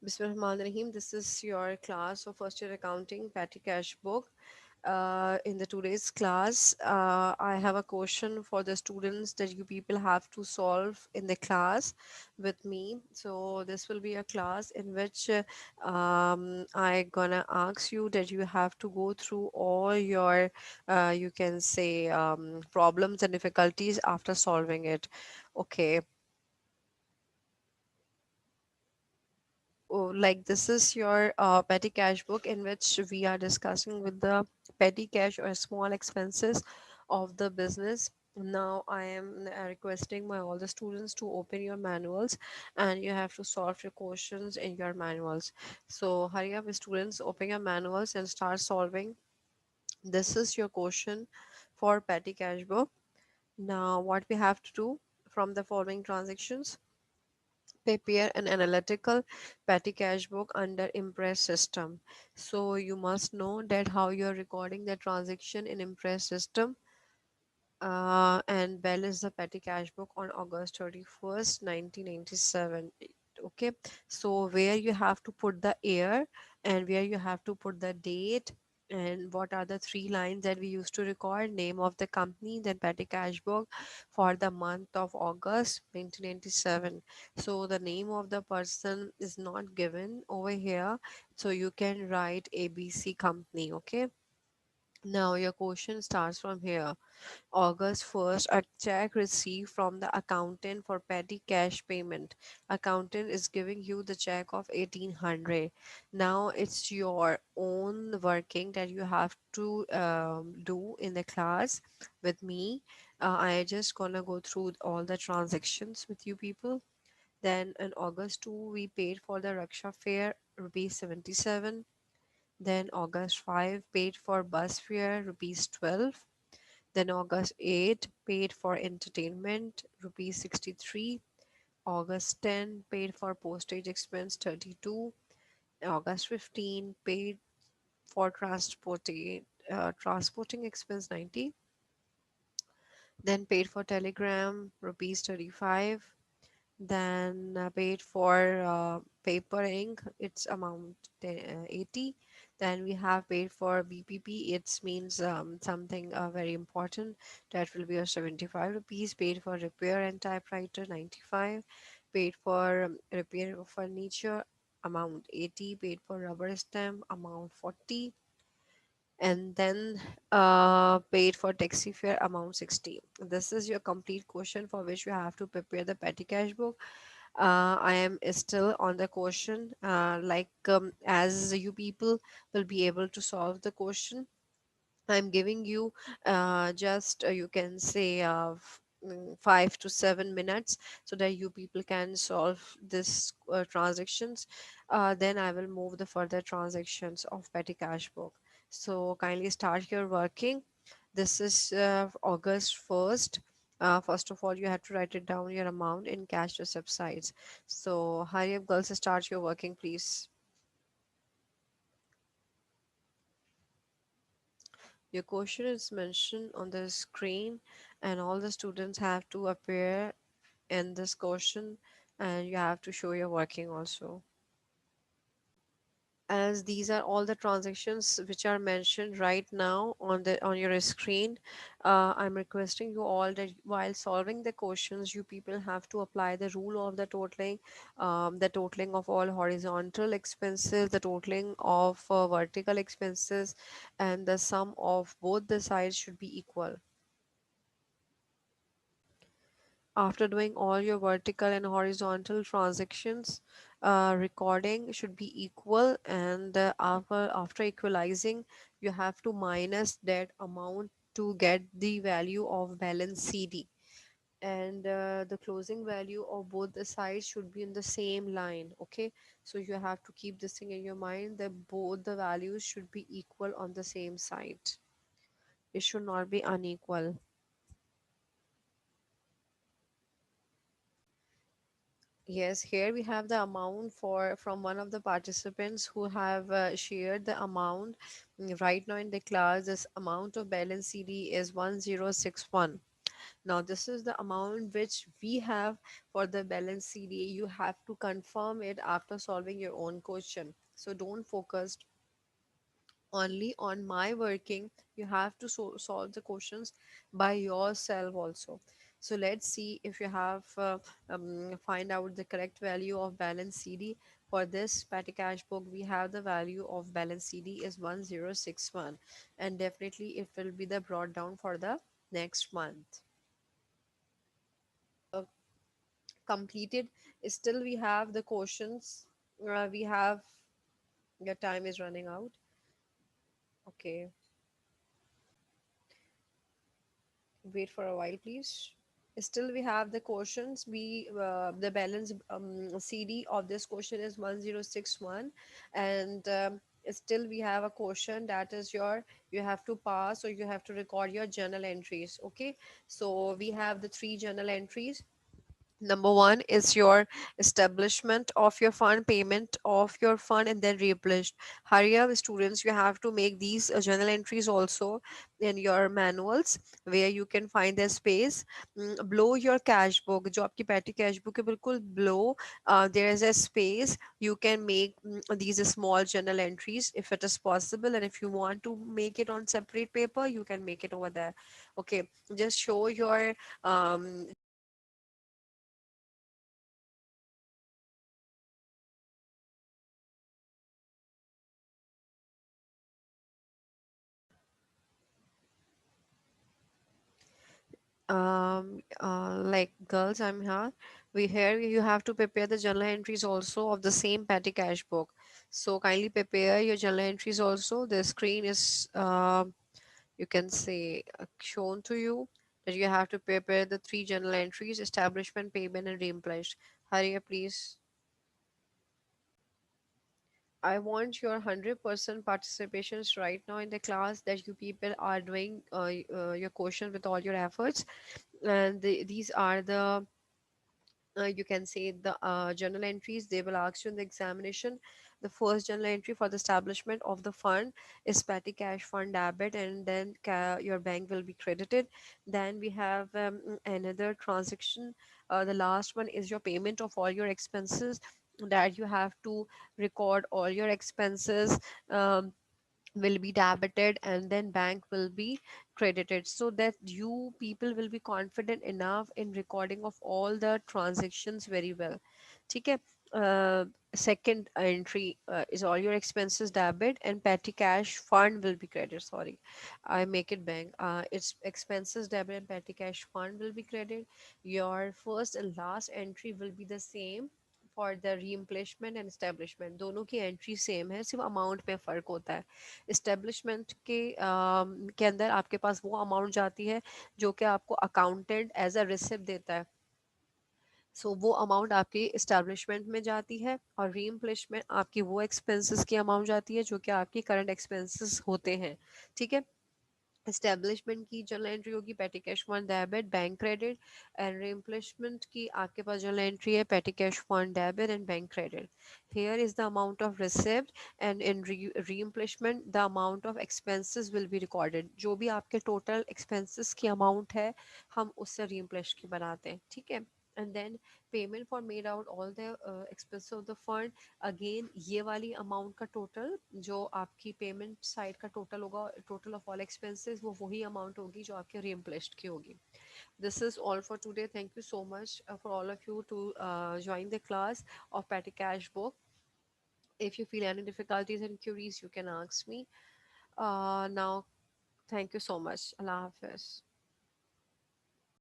Bismillahirrahmanirrahim. This is your class of first year accounting, Petty Cash Book. In the today's class, I have a question for the students that you people have to solve in the class with me. So this will be a class in which I gonna ask you that you have to go through all your, you can say, problems and difficulties after solving it. Okay. So, like this is your petty cash book in which we are discussing with the petty cash or small expenses of the business. Now, I am requesting my all the students to open your manuals, and you have to solve your questions in your manuals. So, hurry up, students, open your manuals and start solving. This is your question for petty cash book. Now, what we have to do from the following transactions: prepare an analytical petty cash book under Impress system. So you must know that how you're recording the transaction in Impress system, and balance the petty cash book on August 31st, 1997. Okay, so where you have to put the year and where you have to put the date, and what are the three lines that we used to record: name of the company, then petty cash book for the month of August 1997. So the name of the person is not given over here, so you can write ABC company. Okay, now your question starts from here. August 1st, a check received from the accountant for petty cash payment. Accountant is giving you the check of 1800. Now it's your own working that you have to do in the class with me. I just gonna go through all the transactions with you people. Then in August 2, we paid for the Raksha fare, rupees 77. Then August 5 paid for bus fare, rupees 12. Then August 8 paid for entertainment, rupees 63. August 10 paid for postage expense, 32. August 15 paid for transporting expense, 90. Then paid for telegram, rupees 35. Then paid for paper ink, its amount 80. Then we have paid for BPP, it means something very important, that will be a 75 rupees. Paid for repair and typewriter, 95. Paid for repair of furniture, amount 80. Paid for rubber stamp, amount 40. And then paid for taxi fare, amount 60. This is your complete question for which you have to prepare the petty cash book. I am still on the question. As you people will be able to solve the question, I'm giving you just you can say 5 to 7 minutes so that you people can solve this transactions. Then I will move the further transactions of petty cash book. So kindly start your working. This is August 1st. First of all, you have to write it down your amount in cash receipt sides. So hurry up, girls, start your working, please. Your question is mentioned on the screen, and all the students have to appear in this question, and you have to show your working also. As these are all the transactions which are mentioned right now on the on your screen, I'm requesting you all that while solving the questions, you people have to apply the rule of the totaling of all horizontal expenses, the totaling of vertical expenses, and the sum of both the sides should be equal. After doing all your vertical and horizontal transactions, recording should be equal, and after equalizing, you have to minus that amount to get the value of balance CD, and the closing value of both the sides should be in the same line. Okay, so you have to keep this thing in your mind that both the values should be equal on the same side. It should not be unequal. Yes, here we have the amount for from one of the participants who have shared the amount. Right now in the class. This amount of balance CD is 1061. Now this is the amount which we have for the balance CD. You have to confirm it after solving your own question. So don't focus only on my working. You have to solve the questions by yourself also. So let's see if you have find out the correct value of balance CD. For this petty cash book, we have the value of balance CD is 1061, and definitely it will be the brought down for the next month. Completed. Still we have the questions. We have, your time is running out. Okay, wait for a while please. Still we have the questions. We the balance CD of this question is 1061, and still we have a question that is your, you have to pass or you have to record your journal entries. Okay, so we have the three journal entries. Number one is your establishment of your fund, payment of your fund, and then replenished. Hurry up, students, you have to make these journal entries also in your manuals where you can find the space. Below your cash book, जो आपकी petty cash book है, बिल्कुल below there is a space. You can make these small journal entries if it is possible, and if you want to make it on separate paper, you can make it over there. Okay, just show your um, like girls, I'm here. We here you have to prepare the journal entries also of the same petty cash book. So kindly prepare your journal entries also. The screen is you can say shown to you that you have to prepare the three journal entries: establishment, payment, and reimbursed. Hurry up, please. I want your 100% participations right now in the class, that you people are doing your question with all your efforts. And these are the you can say the journal entries they will ask you in the examination. The first journal entry for the establishment of the fund is petty cash fund debit, and then your bank will be credited. Then we have another transaction. The last one is your payment of all your expenses, that you have to record all your expenses. Will be debited, and then bank will be credited, so that you people will be confident enough in recording of all the transactions very well. Okay. uh, Second entry is all your expenses debit, and petty cash fund will be credit. Sorry, I make it bank. It's expenses debit and petty cash fund will be credit. Your first and last entry will be the same for the reimbursement and establishment. दोनों की entry same है, सिर्फ amount में फ़र्क होता है. Establishment के अंदर आपके पास वो अमाउंट जाती है जो कि आपको अकाउंटेंट एज अ रिसिप्ट देता है. सो वो अमाउंट आपकी इस्टेब्लिशमेंट में जाती है, और रीइम्प्लेसमेंट आपकी वो एक्सपेंसेस की अमाउंट जाती है जो कि आपकी करंट एक्सपेंसेस होते हैं. ठीक है. एस्टेब्लिशमेंट की जर्नल एंट्री होगी petty cash fund debit bank credit, and replacement की आपके पास जर्नल एंट्री है petty cash fund debit and bank credit. Here is the amount of receipt, and in reimbursement the amount of expenses will be recorded. जो भी आपके total expenses की amount है, हम उससे रीइम्प्लेस की बनाते हैं. ठीक है. And then payment for made out all the expenses of the fund. Again ये वाली अमाउंट का टोटल, जो आपकी पेमेंट साइड का टोटल होगा, टोटल ऑफ ऑल एक्सपेंसेस, वो वही अमाउंट होगी जो आपके रीइम्प्लेस्ड की होगी. This is all for today. Thank you so much for all of you to join the class of petty cash book. If you feel any difficulties and queries, you can ask me. Now, thank you so much. Allah Hafiz.